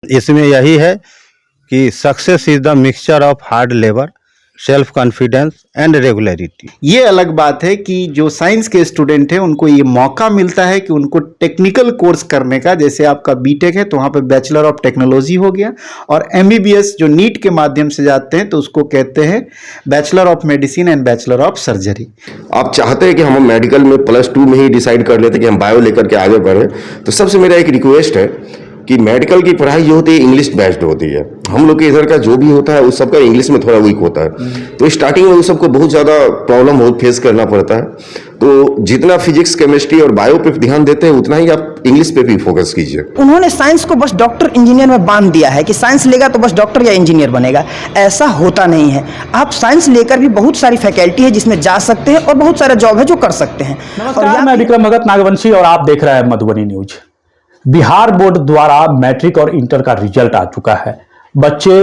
इसमें यही है कि success is the mixture of hard labour, self confidence and regularity. ये अलग बात है कि जो साइंस के स्टूडेंट हैं उनको ये मौका मिलता है कि उनको टेक्निकल कोर्स करने का, जैसे आपका बीटेक है तो वहाँ पे बैचलर ऑफ टेक्नोलॉजी हो गया, और एमबीबीएस जो नीट के माध्यम से जाते हैं तो उसको कहते हैं bachelor of medicine and bachelor of surgery. आप चाहते हैं कि हम मेडिकल में +2 में ही डिसाइड कर लेते कि हम बायो लेकर के आगे बढ़े, तो सबसे मेरा एक रिक्वेस्ट है कि मेडिकल की पढ़ाई जो होती है इंग्लिश बेस्ड होती है। हम लोग के इधर का जो भी होता है उस सबका इंग्लिश में थोड़ा वीक होता है, तो स्टार्टिंग में उस सबको बहुत ज़्यादा प्रॉब्लम फेस करना पड़ता है। तो जितना फिजिक्स, केमिस्ट्री और बायो पे ध्यान देते हैं उतना ही आप इंग्लिश पे भी फोकस कीजिए। उन्होंने साइंस को बस डॉक्टर इंजीनियर में बांध दिया है कि साइंस लेगा तो बस डॉक्टर या इंजीनियर बनेगा। ऐसा होता नहीं है। आप साइंस लेकर भी बहुत सारी फैकल्टी है जिसमें जा सकते हैं और बहुत सारा जॉब है जो कर सकते हैं। नमस्कार, मैं विक्रम भगत नागवंशी और आप देख रहे हैं मधुबनी न्यूज। बिहार बोर्ड द्वारा मैट्रिक और इंटर का रिजल्ट आ चुका है। बच्चे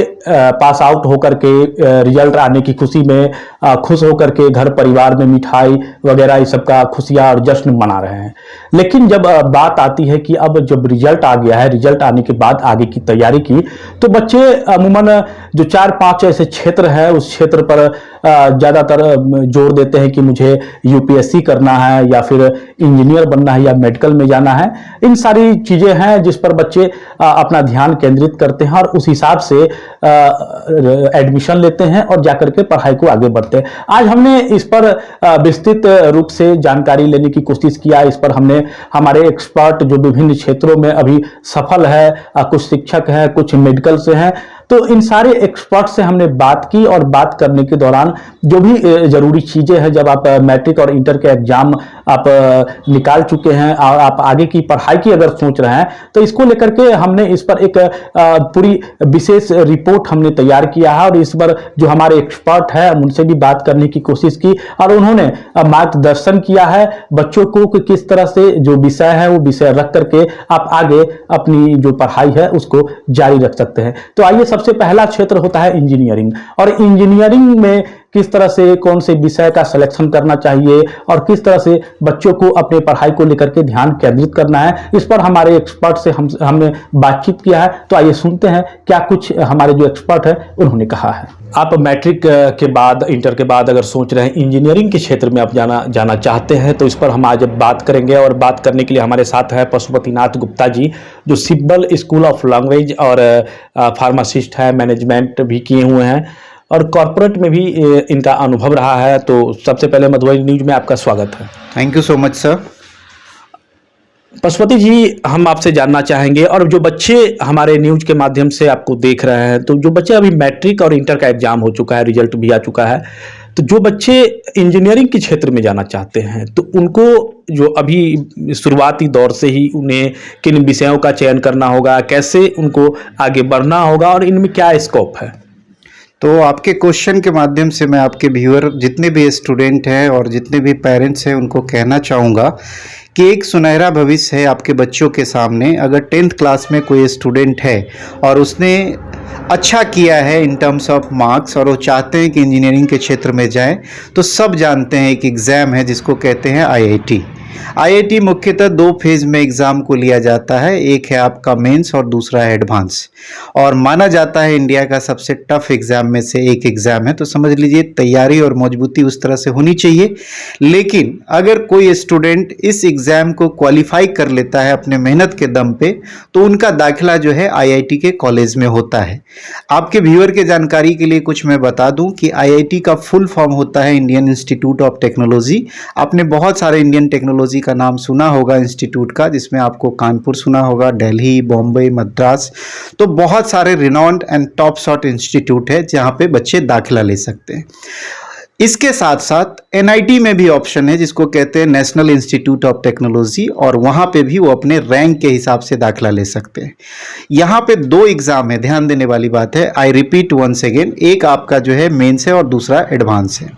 पास आउट होकर के रिजल्ट आने की खुशी में खुश होकर के घर परिवार में मिठाई वगैरह इस सब का खुशियां और जश्न मना रहे हैं। लेकिन जब बात आती है कि अब जब रिजल्ट आ गया है, रिजल्ट आने के बाद आगे की तैयारी की, तो बच्चे अमूमन जो 4-5 ऐसे क्षेत्र है उस क्षेत्र पर ज़्यादातर जोर देते हैं कि मुझे यूपीएससी करना है या फिर इंजीनियर बनना है या मेडिकल में जाना है। इन सारी चीज़ें हैं जिस पर बच्चे अपना ध्यान केंद्रित करते हैं और उस हिसाब से एडमिशन लेते हैं और जाकर के पढ़ाई को आगे बढ़ते हैं। आज हमने इस पर विस्तृत रूप से जानकारी लेने की कोशिश किया। इस पर हमने हमारे एक्सपर्ट जो विभिन्न क्षेत्रों में अभी सफल है, कुछ शिक्षक हैं, कुछ मेडिकल से हैं, तो इन सारे एक्सपर्ट से हमने बात की और बात करने के दौरान जो भी जरूरी चीज़ें हैं, जब आप मैट्रिक और इंटर के एग्जाम आप निकाल चुके हैं और आप आगे की पढ़ाई की अगर सोच रहे हैं, तो इसको लेकर के हमने इस पर एक पूरी विशेष रिपोर्ट हमने तैयार किया है। और इस पर जो हमारे एक्सपर्ट हैं उनसे भी बात करने की कोशिश की और उन्होंने मार्गदर्शन किया है बच्चों को कि किस तरह से जो विषय है वो विषय रख करके आप आगे अपनी जो पढ़ाई है उसको जारी रख सकते हैं। तो आइए, सबसे पहला क्षेत्र होता है इंजीनियरिंग। और इंजीनियरिंग में किस तरह से कौन से विषय का सिलेक्शन करना चाहिए और किस तरह से बच्चों को अपने पढ़ाई को लेकर के ध्यान केंद्रित करना है, इस पर हमारे एक्सपर्ट से हमने बातचीत किया है। तो आइए सुनते हैं क्या कुछ हमारे जो एक्सपर्ट है उन्होंने कहा है। आप मैट्रिक के बाद, इंटर के बाद अगर सोच रहे हैं इंजीनियरिंग के क्षेत्र में आप जाना चाहते हैं, तो इस पर हम आज बात करेंगे। और बात करने के लिए हमारे साथ है पशुपतिनाथ गुप्ता जी, जो सिब्बल स्कूल ऑफ लैंग्वेज और फार्मासिस्ट है, मैनेजमेंट भी किए हुए हैं और कॉर्पोरेट में भी इनका अनुभव रहा है। तो सबसे पहले मधुबनी न्यूज में आपका स्वागत है। Thank you so much sir. Pashupati ji, हम आपसे जानना चाहेंगे, और जो बच्चे हमारे न्यूज के माध्यम से आपको देख रहे हैं, तो जो बच्चे अभी मैट्रिक और इंटर का एग्जाम हो चुका है, रिजल्ट भी आ चुका है, तो जो बच्चे इंजीनियरिंग के क्षेत्र में जाना चाहते हैं, तो उनको जो अभी शुरुआती दौर से ही उन्हें किन विषयों का चयन करना होगा, कैसे उनको आगे बढ़ना होगा और इनमें क्या स्कोप है? तो आपके क्वेश्चन के माध्यम से मैं आपके व्यूअर जितने भी स्टूडेंट हैं और जितने भी पेरेंट्स हैं उनको कहना चाहूँगा कि एक सुनहरा भविष्य है आपके बच्चों के सामने। अगर 10th क्लास में कोई स्टूडेंट है और उसने अच्छा किया है इन टर्म्स ऑफ मार्क्स और वो चाहते हैं कि इंजीनियरिंग के क्षेत्र में जाएं, तो सब जानते हैं एक एग्ज़ाम है जिसको कहते हैं आईआईटी। आईआईटी मुख्यतः 2 फेज में एग्ज़ाम को लिया जाता है, एक है आपका मेंस और दूसरा है एडवांस, और माना जाता है इंडिया का सबसे टफ एग्ज़ाम में से एक एग्ज़ाम है। तो समझ लीजिए तैयारी और मजबूती उस तरह से होनी चाहिए। लेकिन अगर कोई स्टूडेंट इस एग्ज़ाम को क्वालिफाई कर लेता है अपने मेहनत के दम पे, तो उनका दाखिला जो है आईआईटी के कॉलेज में होता है। आपके व्यूअर के जानकारी के लिए कुछ मैं बता दूं कि आईआईटी का फुल फॉर्म होता है इंडियन इंस्टीट्यूट ऑफ टेक्नोलॉजी। आपने बहुत सारे इंडियन टेक्नोलॉजी का नाम सुना होगा इंस्टीट्यूट का, जिसमें आपको कानपुर सुना होगा, दिल्ली, बॉम्बे, मद्रास, तो बहुत सारे renowned and top shot institute है जहां पे बच्चे दाखिला ले सकते हैं। इसके साथ साथ एनआईटी में भी ऑप्शन है जिसको कहते हैं नेशनल इंस्टीट्यूट ऑफ टेक्नोलॉजी, और वहाँ पे भी वो अपने रैंक के हिसाब से दाखिला ले सकते हैं। यहाँ पे 2 एग्ज़ाम है, ध्यान देने वाली बात है। आई रिपीट वंस अगेन, एक आपका जो है मेंस है और दूसरा एडवांस है।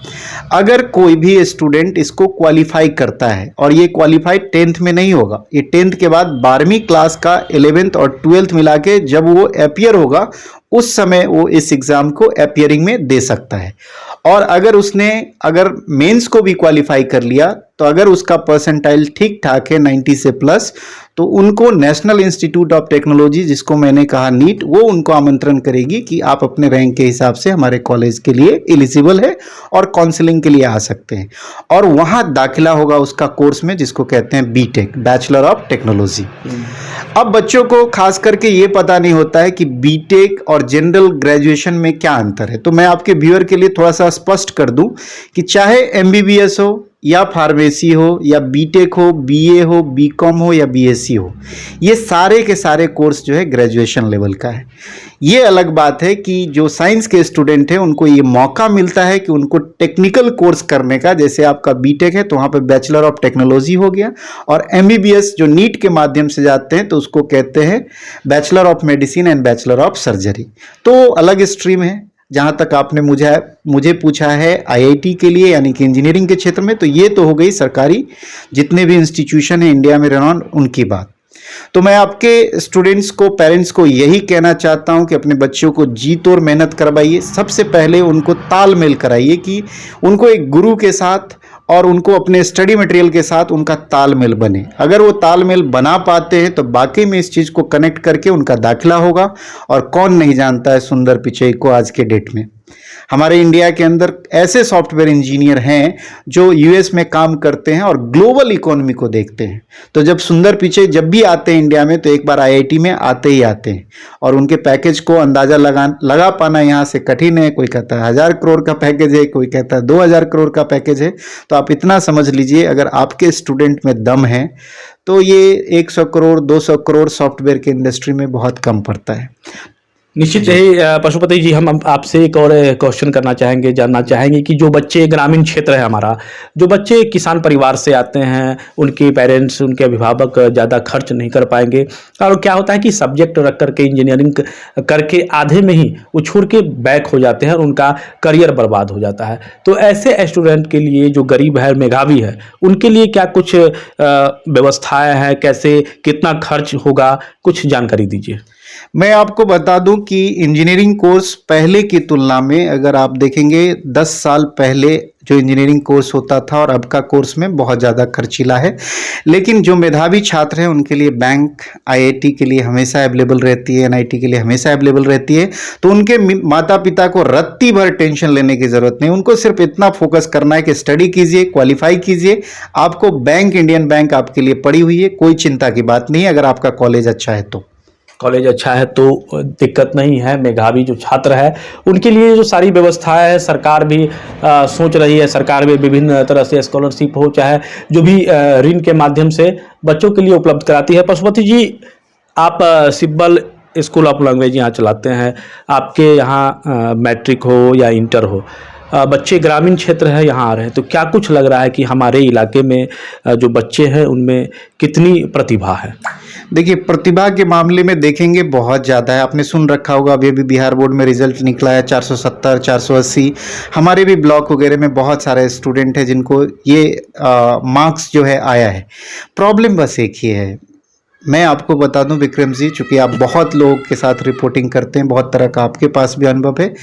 अगर कोई भी स्टूडेंट इसको क्वालिफाई करता है, और ये क्वालिफाई 10th में नहीं होगा, ये 10th के बाद 12वीं क्लास का 11th और 12th मिला के जब वो अपियर होगा उस समय वो इस एग्ज़ाम को अपियरिंग में दे सकता है। और अगर उसने मेंस को भी क्वालिफाई कर लिया तो अगर उसका परसेंटाइल ठीक ठाक है 90 से प्लस, तो उनको नेशनल इंस्टीट्यूट ऑफ टेक्नोलॉजी, जिसको मैंने कहा नीट, वो उनको आमंत्रण करेगी कि आप अपने रैंक के हिसाब से हमारे कॉलेज के लिए एलिजिबल है और काउंसलिंग के लिए आ सकते हैं। और वहाँ दाखिला होगा उसका कोर्स में, जिसको कहते हैं बीटेक, बैचलर ऑफ टेक्नोलॉजी। अब बच्चों को खास करके ये पता नहीं होता है कि बीटेक और जनरल ग्रेजुएशन में क्या अंतर है। तो मैं आपके व्यूअर के लिए थोड़ा सा स्पष्ट कर दूं कि चाहे एमबीबीएस हो या फार्मेसी हो या बीटेक हो, बीए हो, बीकॉम हो या बीएससी हो, ये सारे के सारे कोर्स जो है ग्रेजुएशन लेवल का है। ये अलग बात है कि जो साइंस के स्टूडेंट हैं उनको ये मौका मिलता है कि उनको टेक्निकल कोर्स करने का, जैसे आपका बीटेक है तो वहाँ पे बैचलर ऑफ टेक्नोलॉजी हो गया, और एमबीबीएस जो नीट के माध्यम से जाते हैं तो उसको कहते हैं bachelor of medicine and bachelor of surgery. तो अलग स्ट्रीम है। जहाँ तक आपने मुझे पूछा है आईआईटी के लिए, यानी कि इंजीनियरिंग के क्षेत्र में, तो ये तो हो गई सरकारी जितने भी इंस्टीट्यूशन है इंडिया में रेनॉन्ड, उनकी बात। तो मैं आपके स्टूडेंट्स को, पेरेंट्स को यही कहना चाहता हूं कि अपने बच्चों को जी तोड़ मेहनत करवाइए। सबसे पहले उनको तालमेल कराइए कि उनको एक गुरु के साथ और उनको अपने स्टडी मटेरियल के साथ उनका तालमेल बने। अगर वो तालमेल बना पाते हैं तो बाकी में इस चीज़ को कनेक्ट करके उनका दाखिला होगा। और कौन नहीं जानता है सुंदर पिचई को आज के डेट में। हमारे इंडिया के अंदर ऐसे सॉफ्टवेयर इंजीनियर हैं जो यूएस में काम करते हैं और ग्लोबल इकोनॉमी को देखते हैं। तो जब सुंदर पिचई जब भी आते हैं इंडिया में तो एक बार आईआईटी में आते ही आते हैं, और उनके पैकेज को अंदाज़ा लगा पाना यहाँ से कठिन है। कोई कहता है 1000 करोड़ का पैकेज है, कोई कहता है 2000 करोड़ का पैकेज है। तो आप इतना समझ लीजिए, अगर आपके स्टूडेंट में दम है तो ये 100 करोड़ 200 करोड़ सॉफ्टवेयर की इंडस्ट्री में बहुत कम पड़ता है। निश्चित ही पशुपति जी, हम आपसे एक और क्वेश्चन करना चाहेंगे, जानना चाहेंगे कि जो बच्चे ग्रामीण क्षेत्र है हमारा, जो बच्चे किसान परिवार से आते हैं, उनके पेरेंट्स, उनके अभिभावक ज़्यादा खर्च नहीं कर पाएंगे, और क्या होता है कि सब्जेक्ट रख करके इंजीनियरिंग करके आधे में ही वो छोड़ के बैक हो जाते हैं और उनका करियर बर्बाद हो जाता है। तो ऐसे स्टूडेंट के लिए जो गरीब है, मेधावी है, उनके लिए क्या कुछ व्यवस्थाएँ हैं, कैसे कितना खर्च होगा, कुछ जानकारी दीजिए। मैं आपको बता दूं कि इंजीनियरिंग कोर्स पहले की तुलना में अगर आप देखेंगे 10 साल पहले जो इंजीनियरिंग कोर्स होता था और अब का कोर्स में बहुत ज़्यादा खर्चीला है। लेकिन जो मेधावी छात्र हैं उनके लिए बैंक आईआईटी के लिए हमेशा अवेलेबल रहती है, एनआईटी के लिए हमेशा अवेलेबल रहती है। तो उनके माता पिता को रत्ती भर टेंशन लेने की ज़रूरत नहीं। उनको सिर्फ इतना फोकस करना है कि स्टडी कीजिए, क्वालिफाई कीजिए। आपको बैंक, इंडियन बैंक आपके लिए पड़ी हुई है, कोई चिंता की बात नहीं है अगर आपका कॉलेज अच्छा है तो। कॉलेज अच्छा है तो दिक्कत नहीं है। मेधावी जो छात्र है उनके लिए जो सारी व्यवस्थाएं है सरकार भी सोच रही है। सरकार भी विभिन्न तरह से स्कॉलरशिप हो, चाहे जो भी ऋण के माध्यम से बच्चों के लिए उपलब्ध कराती है। पशुपति जी, आप सिब्बल स्कूल ऑफ लैंग्वेज यहाँ चलाते हैं। आपके यहाँ मैट्रिक हो या इंटर हो, बच्चे ग्रामीण क्षेत्र है यहाँ आ रहे हैं, तो क्या कुछ लग रहा है कि हमारे इलाके में जो बच्चे हैं उनमें कितनी प्रतिभा है? देखिए, प्रतिभा के मामले में देखेंगे बहुत ज़्यादा है। आपने सुन रखा होगा अभी अभी बिहार बोर्ड में रिजल्ट निकला है 470 480। हमारे भी ब्लॉक वगैरह में बहुत सारे स्टूडेंट हैं जिनको ये मार्क्स जो है आया है। प्रॉब्लम बस एक ही है। मैं आपको बता दूं विक्रम जी, चूंकि आप बहुत लोगों के साथ रिपोर्टिंग करते हैं, बहुत तरह का आपके पास भी अनुभव है।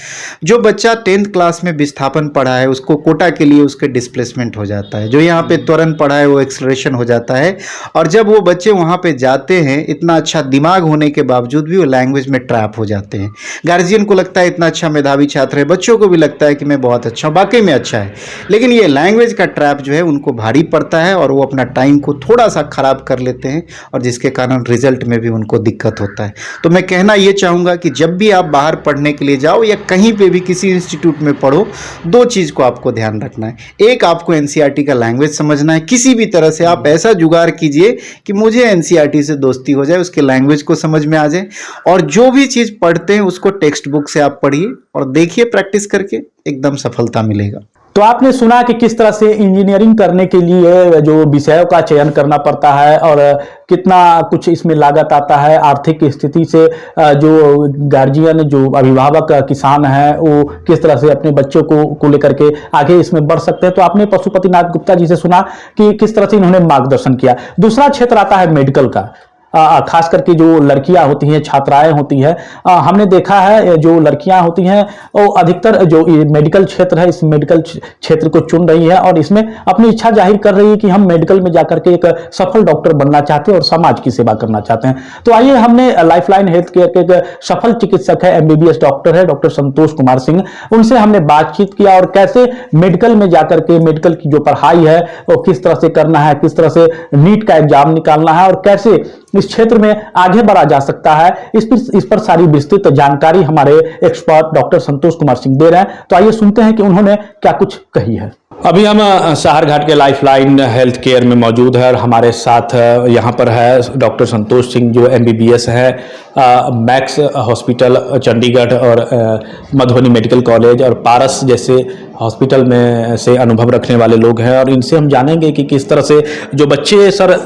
जो बच्चा 10th क्लास में विस्थापन पढ़ा है उसको कोटा के लिए उसके डिस्प्लेसमेंट हो जाता है। जो यहाँ पे त्वरण पढ़ा है वो एक्सलरेशन हो जाता है। और जब वो बच्चे वहाँ पे जाते हैं, इतना अच्छा दिमाग होने के बावजूद भी वो लैंग्वेज में ट्रैप हो जाते हैं। गार्जियन को लगता है इतना अच्छा मेधावी छात्र है, बच्चों को भी लगता है कि मैं बहुत अच्छा हूँ, वाकई में अच्छा है, लेकिन ये लैंग्वेज का ट्रैप जो है उनको भारी पड़ता है और वो अपना टाइम को थोड़ा सा खराब कर लेते हैं और जिसके कारण रिजल्ट में भी उनको दिक्कत होता है। तो मैं कहना ये चाहूँगा कि जब भी आप बाहर पढ़ने के लिए जाओ या कहीं पे भी किसी इंस्टीट्यूट में पढ़ो, दो चीज़ को आपको ध्यान रखना है। एक, आपको एनसीईआरटी का लैंग्वेज समझना है। किसी भी तरह से आप ऐसा जुगाड़ कीजिए कि मुझे एनसीईआरटी से दोस्ती हो जाए, उसके लैंग्वेज को समझ में आ जाए। और जो भी चीज़ पढ़ते हैं उसको टेक्स्ट बुक से आप पढ़िए और देखिए, प्रैक्टिस करके एकदम सफलता मिलेगा। तो आपने सुना कि किस तरह से इंजीनियरिंग करने के लिए जो विषयों का चयन करना पड़ता है और कितना कुछ इसमें लागत आता है। आर्थिक स्थिति से जो गार्जियन, जो अभिभावक किसान हैं, वो किस तरह से अपने बच्चों को लेकर के आगे इसमें बढ़ सकते हैं। तो आपने पशुपति नाथ गुप्ता जी से सुना कि किस तरह से इन्होंने मार्गदर्शन किया। दूसरा क्षेत्र आता है मेडिकल का। खास करके जो लड़कियां होती हैं, छात्राएं होती हैं, हमने देखा है जो लड़कियां होती हैं वो अधिकतर जो मेडिकल क्षेत्र है, इस मेडिकल क्षेत्र को चुन रही है और इसमें अपनी इच्छा जाहिर कर रही है कि हम मेडिकल में जाकर के एक सफल डॉक्टर बनना चाहते हैं और समाज की सेवा करना चाहते हैं। तो आइए, हमने लाइफलाइन हेल्थ केयर के एक सफल चिकित्सक है, एमबीबीएस डॉक्टर है, डॉक्टर संतोष कुमार सिंह, उनसे हमने बातचीत किया और कैसे मेडिकल में जाकर के मेडिकल की जो पढ़ाई है वो किस तरह से करना है, किस तरह से नीट का एग्जाम निकालना है और कैसे इस क्षेत्र में आगे बढ़ा जा सकता है, इस पर सारी विस्तृत जानकारी हमारे एक्सपर्ट डॉक्टर संतोष कुमार सिंह दे रहे हैं। तो आइए सुनते हैं कि उन्होंने क्या कुछ कही है। अभी हम साहरघाट के लाइफलाइन हेल्थ केयर में मौजूद है और हमारे साथ यहाँ पर है डॉक्टर संतोष सिंह जो एमबीबीएस है, मैक्स हॉस्पिटल चंडीगढ़ और मधुबनी मेडिकल कॉलेज और पारस जैसे हॉस्पिटल में से अनुभव रखने वाले लोग हैं और इनसे हम जानेंगे कि किस तरह से जो बच्चे सर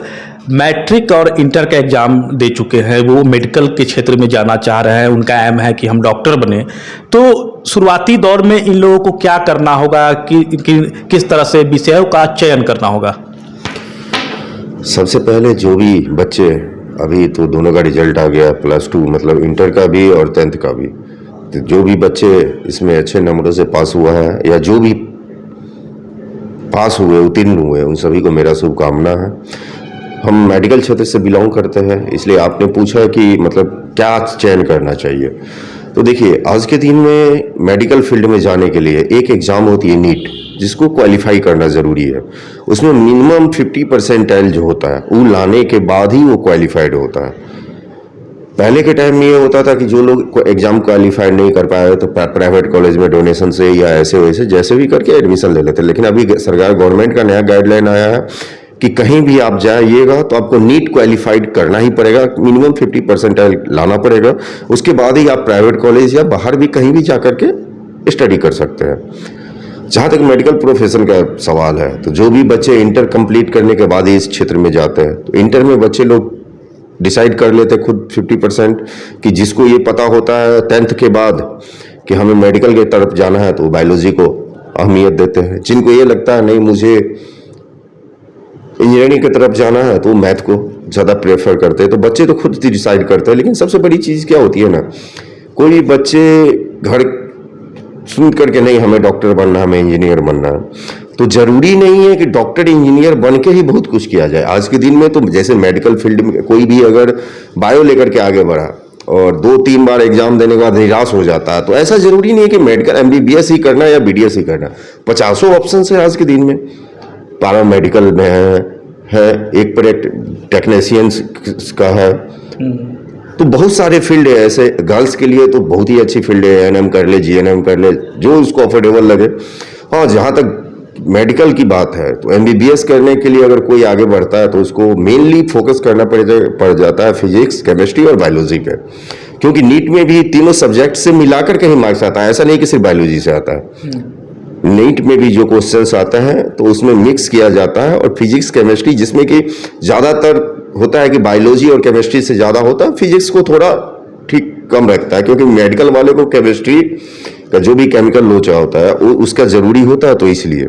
मैट्रिक और इंटर का एग्जाम दे चुके हैं, वो मेडिकल के क्षेत्र में जाना चाह रहे हैं, उनका एम है कि हम डॉक्टर बने, तो शुरुआती दौर में इन लोगों को क्या करना होगा, किस तरह से विषयों का चयन करना होगा? सबसे पहले जो भी बच्चे, अभी तो दोनों का रिजल्ट आ गया, +2 मतलब इंटर का भी और 10th का भी, तो जो भी बच्चे इसमें अच्छे नंबरों से पास हुआ है या जो भी पास हुए, उत्तीर्ण हुए, उन सभी को मेरा शुभकामना है। हम मेडिकल क्षेत्र से बिलोंग करते हैं, इसलिए आपने पूछा कि मतलब क्या चयन करना चाहिए। तो देखिए, आज के दिन में मेडिकल फील्ड में जाने के लिए एक एग्ज़ाम होती है नीट, जिसको क्वालिफाई करना ज़रूरी है। उसमें मिनिमम 50 परसेंटाइल जो होता है वो लाने के बाद ही वो क्वालिफाइड होता है। पहले के टाइम में ये होता था कि जो लोग एग्जाम क्वालिफाइड नहीं कर पाए तो प्राइवेट कॉलेज में डोनेशन से या ऐसे वैसे जैसे भी करके एडमिशन ले लेते। लेकिन अभी सरकार गवर्नमेंट का नया गाइडलाइन आया है कि कहीं भी आप जाइएगा तो आपको नीट क्वालिफाइड करना ही पड़ेगा, मिनिमम 50 परसेंटाइल लाना पड़ेगा, उसके बाद ही आप प्राइवेट कॉलेज या बाहर भी कहीं भी जाकर के स्टडी कर सकते हैं। जहाँ तक मेडिकल प्रोफेशन का सवाल है, तो जो भी बच्चे इंटर कंप्लीट करने के बाद ही इस क्षेत्र में जाते हैं, तो इंटर में बच्चे लोग डिसाइड कर लेते हैं खुद 50% कि जिसको ये पता होता है 10th के बाद कि हमें मेडिकल के तरफ जाना है तो बायोलॉजी को अहमियत देते हैं। जिनको ये लगता है नहीं मुझे इंजीनियरिंग की तरफ जाना है तो मैथ को ज़्यादा प्रेफर करते हैं। तो बच्चे तो खुद ही डिसाइड करते हैं। लेकिन सबसे बड़ी चीज़ क्या होती है ना, कोई भी बच्चे घर सुन करके नहीं हमें डॉक्टर बनना है, हमें इंजीनियर बनना है, तो ज़रूरी नहीं है कि डॉक्टर इंजीनियर बन के ही बहुत कुछ किया जाए। आज के दिन में तो जैसे मेडिकल फील्ड में कोई भी अगर बायो लेकर के आगे बढ़ा और 2-3 बार एग्जाम देने के बाद निराश हो जाता है, तो ऐसा ज़रूरी नहीं है कि मेडिकल एमबीबीएस ही करना या बीडीएस ही करना। 50 ऑप्शन है आज के दिन में। पैरामेडिकल में है एक पर एक टेक्नीशियंस का है, तो बहुत सारे फील्ड है ऐसे। गर्ल्स के लिए तो बहुत ही अच्छी फील्ड है, एएनएम कर ले, जीएनएम कर ले, जो उसको अफोर्डेबल लगे। और जहाँ तक मेडिकल की बात है तो एमबीबीएस करने के लिए अगर कोई आगे बढ़ता है तो उसको मेनली फोकस करना पड़ जाता है फिजिक्स, केमिस्ट्री और बायोलॉजी पे, क्योंकि नीट में भी तीनों सब्जेक्ट से मिलाकर कहीं मार्क्स आता है, ऐसा नहीं कि सिर्फ बायोलॉजी से आता है। नीट में भी जो क्वेश्चंस आते हैं तो उसमें मिक्स किया जाता है, और फिजिक्स केमिस्ट्री जिसमें कि ज़्यादातर होता है कि बायोलॉजी और केमिस्ट्री से ज़्यादा होता है, फिजिक्स को थोड़ा ठीक कम रखता है, क्योंकि मेडिकल वाले को केमिस्ट्री का जो भी केमिकल लोचा होता है वो उसका ज़रूरी होता है, तो इसलिए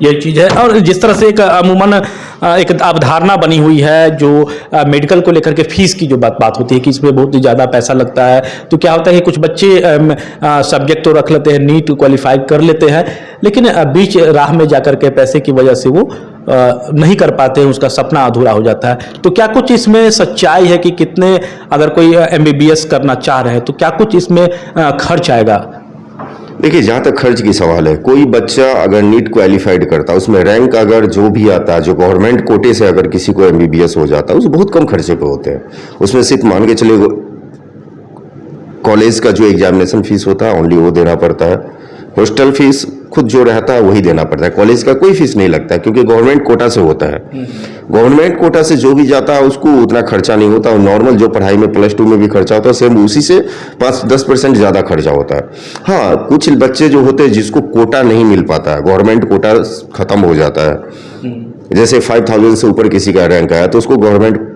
ये चीज़ है। और जिस तरह से एक अमूमन एक अवधारणा बनी हुई है जो मेडिकल को लेकर के फीस की जो बात होती है कि इसमें बहुत ज़्यादा पैसा लगता है, तो क्या होता है कि कुछ बच्चे सब्जेक्ट तो रख लेते हैं, नीट क्वालिफाई कर लेते हैं, लेकिन बीच राह में जाकर के पैसे की वजह से वो नहीं कर पाते हैं, उसका सपना अधूरा हो जाता है। तो क्या कुछ इसमें सच्चाई है कि कितने, अगर कोई एमबीबीएस करना चाह रहे हैं तो क्या कुछ इसमें खर्च आएगा? देखिए, जहाँ तक खर्च की सवाल है, कोई बच्चा अगर नीट क्वालिफाइड करता है, उसमें रैंक अगर जो भी आता है, जो गवर्नमेंट कोटे से अगर किसी को एमबीबीएस हो जाता है, उस बहुत कम खर्चे पे होते हैं। उसमें सिर्फ मान के चले कॉलेज का जो एग्जामिनेशन फीस होता है ओनली वो देना पड़ता है, हॉस्टल फीस खुद जो रहता है वही देना पड़ता है। कॉलेज का कोई फीस नहीं लगता है, क्योंकि गवर्नमेंट कोटा से होता है। गवर्नमेंट कोटा से जो भी जाता है उसको उतना खर्चा नहीं होता, और नॉर्मल जो पढ़ाई में +2 में भी खर्चा होता है सेम उसी से 5-10% ज़्यादा खर्चा होता है। हाँ, कुछ बच्चे जो होते हैं जिसको कोटा नहीं मिल पाता है, गवर्नमेंट कोटा खत्म हो जाता है, जैसे 5000 से ऊपर किसी का रैंक आया तो उसको गवर्नमेंट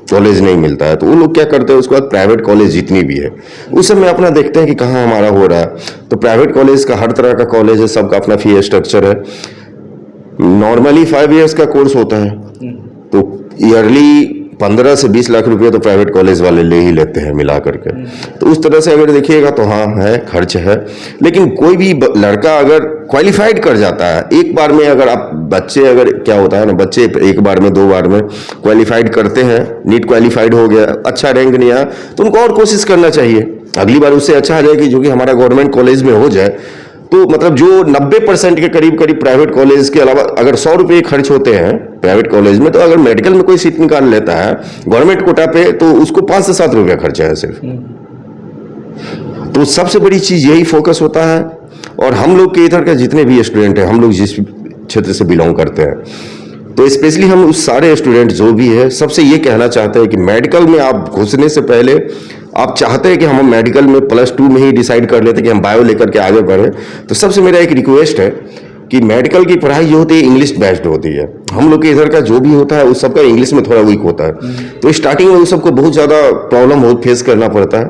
कॉलेज नहीं मिलता है, तो वो लोग क्या करते हैं, उसके बाद प्राइवेट कॉलेज जितनी भी है उस समय अपना देखते हैं कि कहाँ हमारा हो रहा है। तो प्राइवेट कॉलेज का हर तरह का कॉलेज है, सबका अपना फी स्ट्रक्चर है। नॉर्मली 5 इयर्स का कोर्स होता है, तो ईयरली 15 से 20 लाख रुपए तो प्राइवेट कॉलेज वाले ले ही लेते हैं मिला करके। तो उस तरह से अगर देखिएगा तो हाँ है, खर्च है। लेकिन कोई भी लड़का अगर क्वालिफाइड कर जाता है एक बार में, अगर आप बच्चे अगर क्या होता है ना, बच्चे एक बार में 2 बार में क्वालिफाइड करते हैं, नीट क्वालिफाइड हो गया, अच्छा रैंक नहीं आया तो उनको और कोशिश करना चाहिए, अगली बार उससे अच्छा आ जाएगी, जो कि हमारा गवर्नमेंट कॉलेज में हो जाए। तो मतलब जो 90% के करीब प्राइवेट कॉलेज के अलावा अगर 100 रुपये खर्च होते हैं प्राइवेट कॉलेज में, तो अगर मेडिकल में कोई सीट निकाल लेता है गवर्नमेंट कोटा पे तो उसको 5 से 7 रुपया खर्चा है सिर्फ। तो सबसे बड़ी चीज यही फोकस होता है। और हम लोग के इधर का जितने भी स्टूडेंट हैं, हम लोग जिस क्षेत्र से बिलोंग करते हैं, तो स्पेशली हम उस सारे स्टूडेंट जो भी है सबसे ये कहना चाहते हैं कि मेडिकल में आप घुसने से पहले आप चाहते हैं कि हम मेडिकल में +2 में ही डिसाइड कर लेते कि हम बायो लेकर के आगे बढ़े, तो सबसे मेरा एक रिक्वेस्ट है कि मेडिकल की पढ़ाई जो होती है इंग्लिश बेस्ड होती है। हम लोग के इधर का जो भी होता है उस सबका इंग्लिश में थोड़ा वीक होता है, तो स्टार्टिंग में उस सबको बहुत ज़्यादा प्रॉब्लम फेस करना पड़ता है।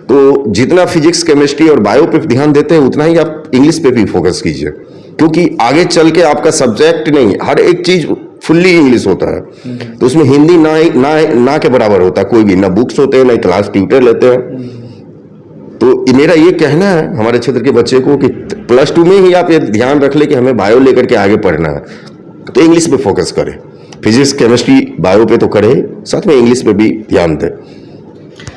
तो जितना फिजिक्स, केमिस्ट्री और बायो पे ध्यान देते हैं उतना ही आप इंग्लिश पे भी फोकस कीजिए, क्योंकि आगे चल के आपका सब्जेक्ट नहीं, हर एक चीज़ फुल्ली इंग्लिश होता है। तो उसमें हिंदी ना के बराबर होता है कोई भी, ना बुक्स होते हैं ना क्लास ट्यूटर लेते हैं। तो मेरा ये कहना है हमारे क्षेत्र के बच्चे को कि +2 में ही आप ये ध्यान रख ले कि हमें बायो लेकर के आगे पढ़ना है, तो इंग्लिश पे फोकस करें, फिजिक्स, केमिस्ट्री, बायो पे तो करें, साथ में इंग्लिश पे भी ध्यान दें।